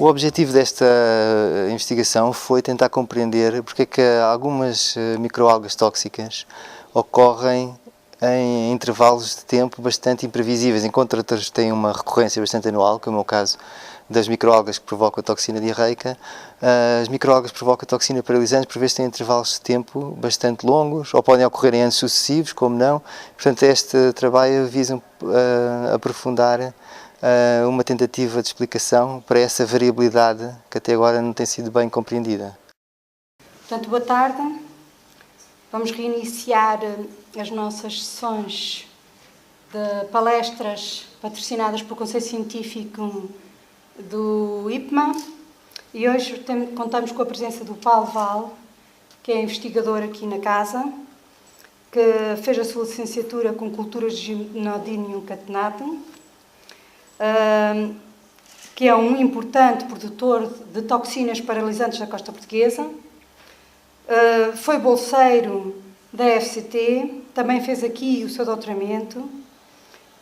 O objetivo desta investigação foi tentar compreender porque é que algumas microalgas tóxicas ocorrem em intervalos de tempo bastante imprevisíveis, enquanto outras têm uma recorrência bastante anual, como é o caso das microalgas que provocam a toxina diarreica. As microalgas que provocam a toxina paralisante por vezes têm intervalos de tempo bastante longos, ou podem ocorrer em anos sucessivos, como não. Portanto, este trabalho visa aprofundar uma tentativa de explicação para essa variabilidade que até agora não tem sido bem compreendida. Portanto, boa tarde. Vamos reiniciar as nossas sessões de palestras patrocinadas pelo Conselho Científico do IPMA e hoje contamos com a presença do Paulo Val, que é investigador aqui na casa, que fez a sua licenciatura com culturas de Gymnodium catenatum, que é um importante produtor de toxinas paralisantes da costa portuguesa. Foi bolseiro da FCT, também fez aqui o seu doutoramento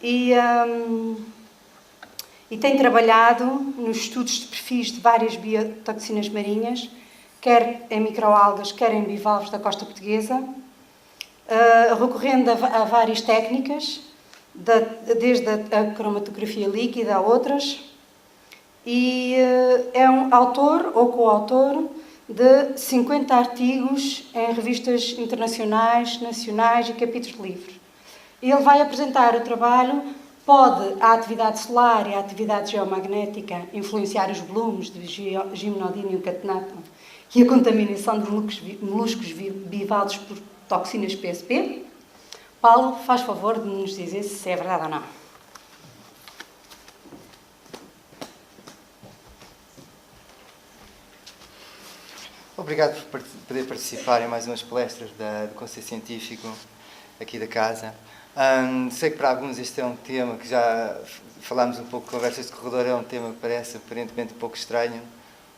e tem trabalhado nos estudos de perfis de várias biotoxinas marinhas, quer em microalgas, quer em bivalves da costa portuguesa, recorrendo a várias técnicas, desde a cromatografia líquida a outras, e é um autor ou coautor de 50 artigos em revistas internacionais, nacionais e capítulos de livros. Ele vai apresentar o trabalho: pode a atividade solar e a atividade geomagnética influenciar os volumes de Gymnodium catenatum e a contaminação de moluscos bivalves por toxinas PSP? Paulo, faz favor de nos dizer se é verdade ou não. Obrigado por poder participar em mais umas palestras do Conselho Científico aqui da casa. Sei que para alguns este é um tema que já falámos um pouco, conversas de corredor, é um tema que parece aparentemente um pouco estranho,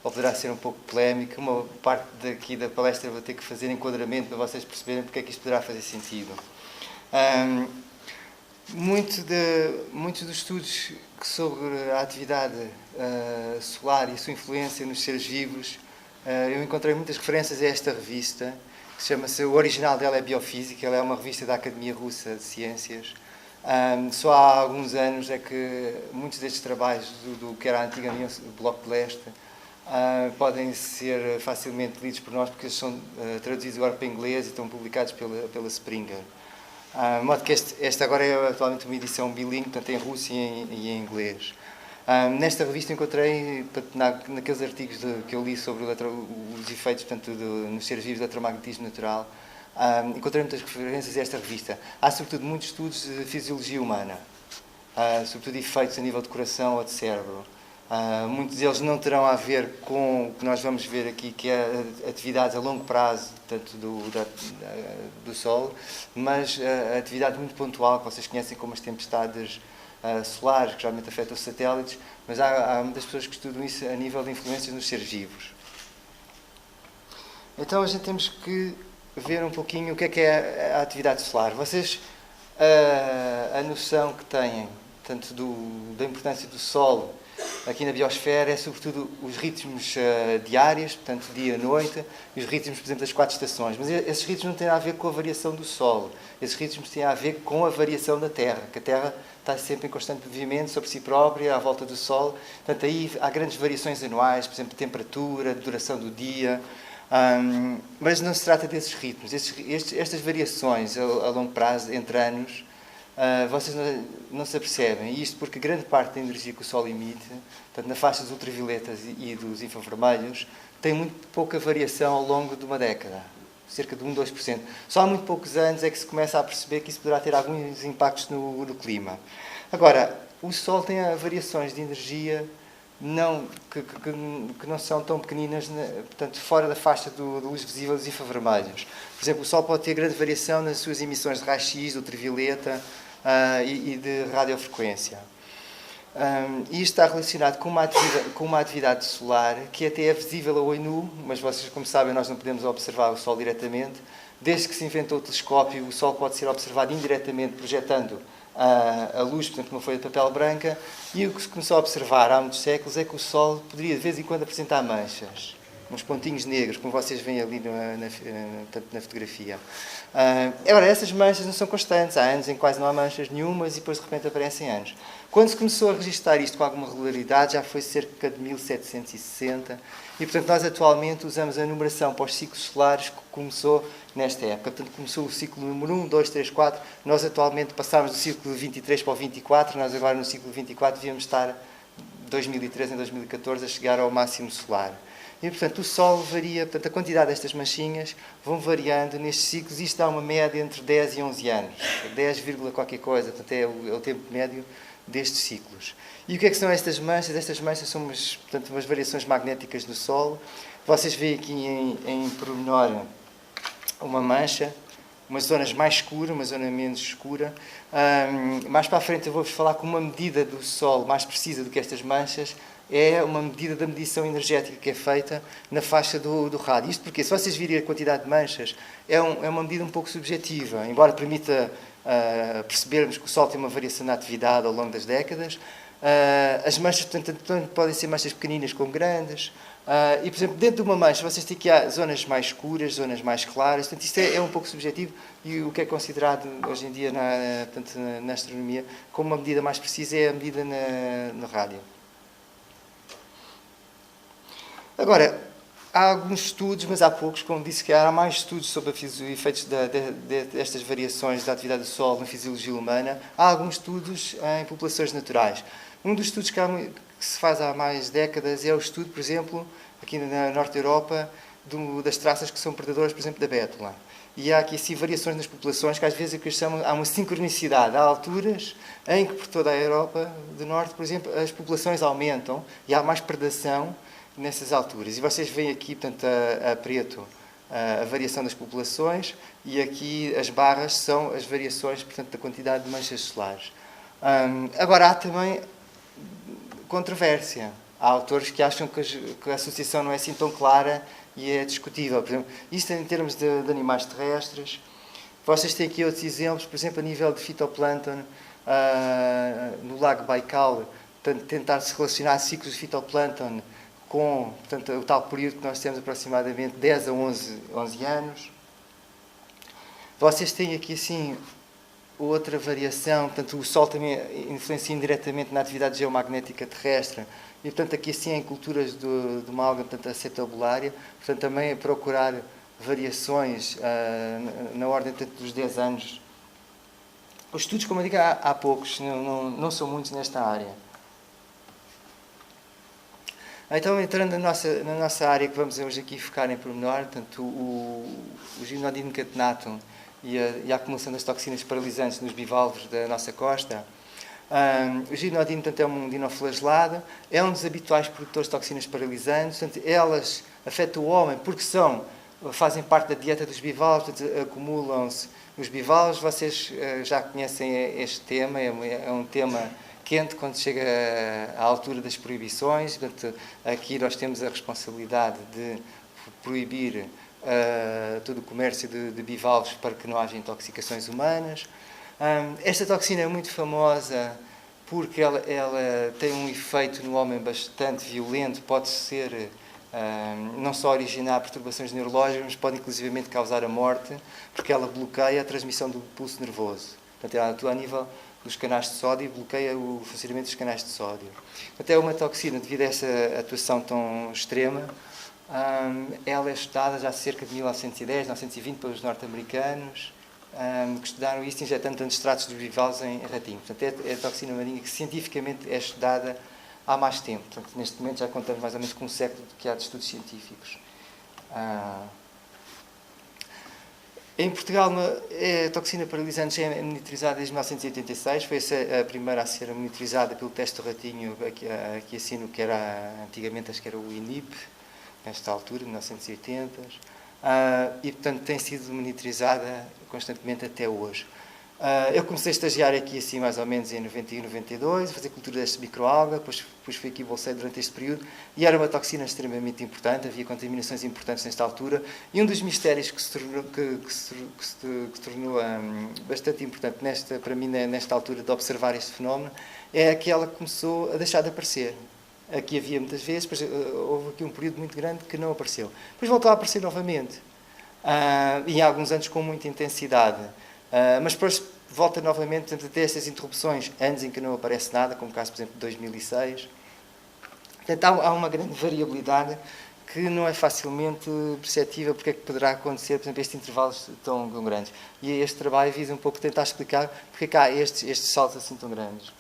ou poderá ser um pouco polémico. Uma parte daqui da palestra vou ter que fazer enquadramento para vocês perceberem porque é que isto poderá fazer sentido. Muitos dos estudos sobre a atividade solar e a sua influência nos seres vivos, eu encontrei muitas referências a esta revista, que chama-se, o original dela é Biofísica, ela é uma revista da Academia Russa de Ciências. Só há alguns anos é que muitos destes trabalhos do que era a antiga Bloco de Leste podem ser facilmente lidos por nós, porque eles são traduzidos agora para inglês e estão publicados pela Springer. De modo que esta agora é atualmente uma edição bilingue, portanto em russo e em inglês. Nesta revista encontrei, naqueles artigos que eu li sobre os efeitos, portanto, nos seres vivos do eletromagnetismo natural, encontrei muitas referências a esta revista. Há sobretudo muitos estudos de fisiologia humana, sobretudo efeitos a nível de coração ou de cérebro. Muitos deles não terão a ver com o que nós vamos ver aqui, que é atividades a longo prazo, tanto do Sol, mas a atividade muito pontual, que vocês conhecem como as tempestades solares, que geralmente afetam os satélites, mas há muitas pessoas que estudam isso a nível de influências nos seres vivos. Então a gente temos que ver um pouquinho o que é a atividade solar. Vocês, a noção que têm, tanto da importância do Sol aqui na biosfera, é sobretudo os ritmos diários, portanto dia e noite, e os ritmos, por exemplo, das 4 estações. Mas esses ritmos não têm a ver com a variação do Sol. Esses ritmos têm a ver com a variação da Terra, que a Terra está sempre em constante movimento sobre si própria, à volta do Sol. Portanto, aí há grandes variações anuais, por exemplo, de temperatura, de duração do dia, mas não se trata desses ritmos. Estas variações a longo prazo, entre anos, vocês não se apercebem. E isto porque grande parte da energia que o Sol emite, portanto, na faixa dos ultravioletas e dos infravermelhos, tem muito pouca variação ao longo de uma década. Cerca de 1-2%. Só há muito poucos anos é que se começa a perceber que isso poderá ter alguns impactos no clima. Agora, o Sol tem variações de energia que não são tão pequeninas, portanto, fora da faixa da luz visível dos infravermelhos. Por exemplo, o Sol pode ter grande variação nas suas emissões de raio-x, de ultravioleta e de radiofrequência. E isto está relacionado com uma atividade solar que até é visível a olho nu, mas vocês, como sabem, nós não podemos observar o Sol diretamente. Desde que se inventou o telescópio, o Sol pode ser observado indiretamente, projetando a luz, portanto, uma folha de papel branca, e o que se começou a observar há muitos séculos é que o Sol poderia de vez em quando apresentar manchas, uns pontinhos negros, como vocês veem ali na fotografia. Agora, essas manchas não são constantes, há anos em que quase não há manchas nenhumas e depois de repente aparecem anos. Quando se começou a registrar isto com alguma regularidade, já foi cerca de 1760, e portanto nós atualmente usamos a numeração para os ciclos solares que começou nesta época. Portanto, começou o ciclo número 1, 2, 3, 4, nós atualmente passámos do ciclo 23 para o 24, nós agora no ciclo 24 devíamos estar, 2013 em 2014, a chegar ao máximo solar. E, portanto, o Sol varia, portanto, a quantidade destas manchinhas vão variando nestes ciclos, e isto dá uma média entre 10 e 11 anos, 10, qualquer coisa, portanto, é o tempo médio destes ciclos. E o que é que são estas manchas? Estas manchas são umas variações magnéticas do Sol. Vocês veem aqui em pormenor uma mancha, umas zonas mais escuras, uma zona menos escura. Mais para a frente eu vou-vos falar que uma medida do Sol mais precisa do que estas manchas é uma medida da medição energética que é feita na faixa do rádio. Isto porque, se vocês virem a quantidade de manchas, é uma medida um pouco subjetiva, embora permita percebermos que o Sol tem uma variação na atividade ao longo das décadas. As manchas, portanto, podem ser manchas pequeninas como grandes. E, por exemplo, dentro de uma mancha, vocês têm que há zonas mais escuras, zonas mais claras. Portanto, isto é um pouco subjetivo, e o que é considerado hoje em dia na astronomia como uma medida mais precisa é a medida no rádio. Agora, há alguns estudos, mas há poucos, como disse, que há mais estudos sobre os efeitos destas variações da atividade do Sol na fisiologia humana. Há alguns estudos em populações naturais. Um dos estudos que se faz há mais décadas é o estudo, por exemplo, aqui na Norte Europa, das traças que são predadoras, por exemplo, da bétula. E há aqui assim variações nas populações, que às vezes há uma sincronicidade. Há alturas em que por toda a Europa do Norte, por exemplo, as populações aumentam e há mais predação nessas alturas. E vocês veem aqui, portanto, a preto, a variação das populações, e aqui as barras são as variações, portanto, da quantidade de manchas solares. Agora, há também controvérsia. Há autores que acham que a associação não é assim tão clara e é discutível. Por exemplo, isto em termos de animais terrestres. Vocês têm aqui outros exemplos, por exemplo, a nível de fitoplâncton, no Lago Baikal, tentar se relacionar ciclos de fitoplâncton com, portanto, o tal período que nós temos, aproximadamente 10 a 11 anos. Vocês têm aqui, assim, outra variação. Portanto, o Sol também influencia indiretamente na atividade geomagnética terrestre. E, portanto, aqui, assim, em culturas de uma alga, portanto, acetobulária, portanto, também a procurar variações na ordem, portanto, dos 10 anos. Os estudos, como eu digo, há poucos, não são muitos nesta área. Então, entrando na nossa área, que vamos hoje aqui focar em pormenor, portanto, o Gymnodon catenatum e a acumulação das toxinas paralisantes nos bivalves da nossa costa. O Gymnodon, portanto, é um dinoflagelado, é um dos habituais produtores de toxinas paralisantes. Portanto, elas afetam o homem porque fazem parte da dieta dos bivalves, portanto, acumulam-se nos bivalves. Vocês já conhecem este tema, é um tema quente quando chega à altura das proibições. Portanto, aqui nós temos a responsabilidade de proibir todo o comércio de bivalves para que não haja intoxicações humanas. Esta toxina é muito famosa porque ela tem um efeito no homem bastante violento, pode ser não só originar perturbações neurológicas, mas pode inclusivamente causar a morte, porque ela bloqueia a transmissão do pulso nervoso. Portanto, ela atua a nível dos canais de sódio e bloqueia o funcionamento dos canais de sódio. Portanto, é uma toxina, devido a essa atuação tão extrema, ela é estudada já há cerca de 1910, 1920 pelos norte-americanos, que estudaram isso injetando tantos extratos dos bivalves em ratinhos. Portanto, é a toxina marinha que cientificamente é estudada há mais tempo. Portanto, neste momento já contamos mais ou menos com um século que há de estudos científicos. Em Portugal, a toxina paralisante já é monitorizada desde 1986. Foi a primeira a ser monitorizada pelo teste do ratinho, aqui assim, que era antigamente, acho que era o INIP, nesta altura, 1980. E, portanto, tem sido monitorizada constantemente até hoje. Eu comecei a estagiar aqui assim mais ou menos em 91, 92, a fazer cultura desta microalga, depois fui aqui bolseiro durante este período, e era uma toxina extremamente importante, havia contaminações importantes nesta altura, e um dos mistérios que se tornou bastante importante para mim nesta altura de observar este fenómeno, é que ela começou a deixar de aparecer. Aqui havia muitas vezes, depois houve aqui um período muito grande que não apareceu. Depois voltou a aparecer novamente, e há alguns anos com muita intensidade. Mas depois volta novamente a ter estas interrupções, anos em que não aparece nada, como o caso, por exemplo, de 2006. Portanto, há uma grande variabilidade que não é facilmente perceptível porque é que poderá acontecer, por exemplo, estes intervalos tão grandes. E este trabalho visa um pouco tentar explicar porque é que há estes saltos assim tão grandes.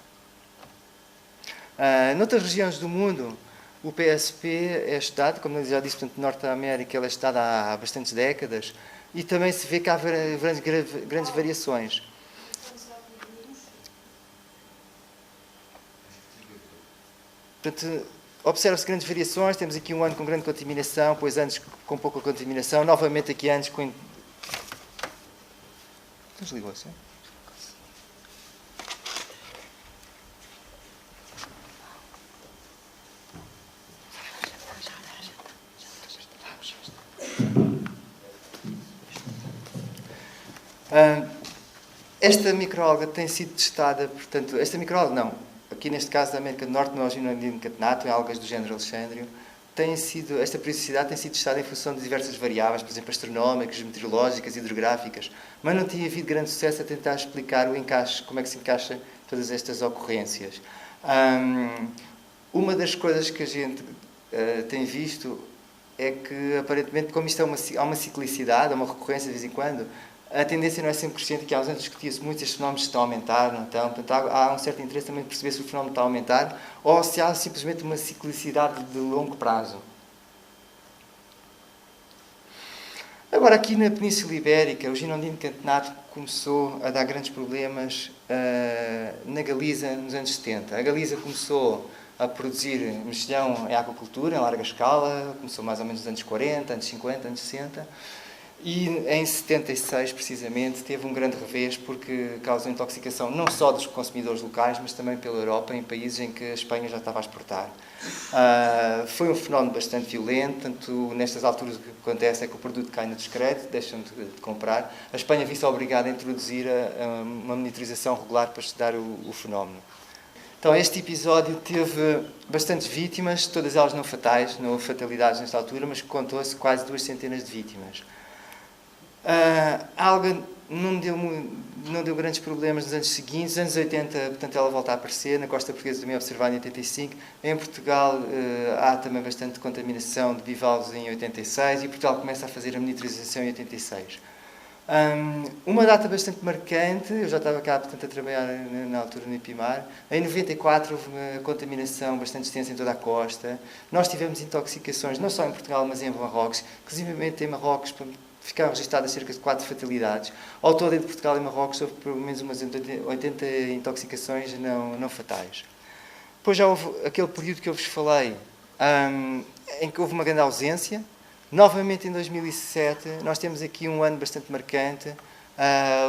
Noutras regiões do mundo, o PSP é estudado, como eu já disse, portanto, Norte da América ele é estudado há bastantes décadas, e também se vê que há grandes variações. Portanto, observa-se grandes variações, temos aqui um ano com grande contaminação, depois anos com pouca contaminação, novamente aqui anos com... Desligou-se, hein? Esta microalga tem sido testada, portanto, esta microalga não, aqui neste caso da América do Norte, não é o Ginoidin catenato, é algas do género Alexandrio, esta periodicidade tem sido testada em função de diversas variáveis, por exemplo, astronómicas, meteorológicas, hidrográficas, mas não tinha havido grande sucesso a tentar explicar o encaixe, como é que se encaixa todas estas ocorrências. Uma das coisas que a gente tem visto é que, aparentemente, como isto há uma ciclicidade, há uma recorrência de vez em quando, a tendência não é sempre crescente, que há uns anos discutia-se muito se estes fenómenos estão a aumentar, não estão. Portanto, há um certo interesse também de perceber se o fenómeno está a aumentar ou se há simplesmente uma ciclicidade de longo prazo. Agora, aqui na Península Ibérica, o Ginondino catenato começou a dar grandes problemas na Galiza nos anos 70. A Galiza começou a produzir mexilhão em aquacultura, em larga escala, começou mais ou menos nos anos 40, anos 50, anos 60. E em 76, precisamente, teve um grande revés porque causou intoxicação não só dos consumidores locais, mas também pela Europa, em países em que a Espanha já estava a exportar. Foi um fenómeno bastante violento, tanto nestas alturas o que acontece é que o produto cai no descrédito, deixam de comprar. A Espanha viu-se obrigada a introduzir uma monitorização regular para estudar o fenómeno. Então, este episódio teve bastantes vítimas, todas elas não fatais, não houve fatalidades nesta altura, mas contou-se quase 2 centenas de vítimas. A alga não deu grandes problemas nos anos seguintes. Nos anos 80, portanto, ela volta a aparecer. Na costa portuguesa também observada em 85. Em Portugal há também bastante contaminação de bivalves em 86 e Portugal começa a fazer a monitorização em 86. Uma data bastante marcante, eu já estava cá, portanto, a trabalhar na altura no IPIMAR. Em 94 houve uma contaminação bastante extensa em toda a costa. Nós tivemos intoxicações, não só em Portugal, mas em Marrocos. Inclusive em Marrocos ficaram registradas cerca de 4 fatalidades. Ao todo, entre Portugal e Marrocos, houve pelo menos umas 80 intoxicações não fatais. Depois já houve aquele período que eu vos falei, em que houve uma grande ausência. Novamente, em 2007, nós temos aqui um ano bastante marcante.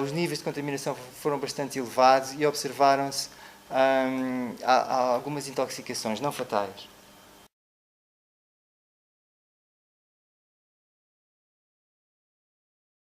Os níveis de contaminação foram bastante elevados e observaram-se algumas intoxicações não fatais.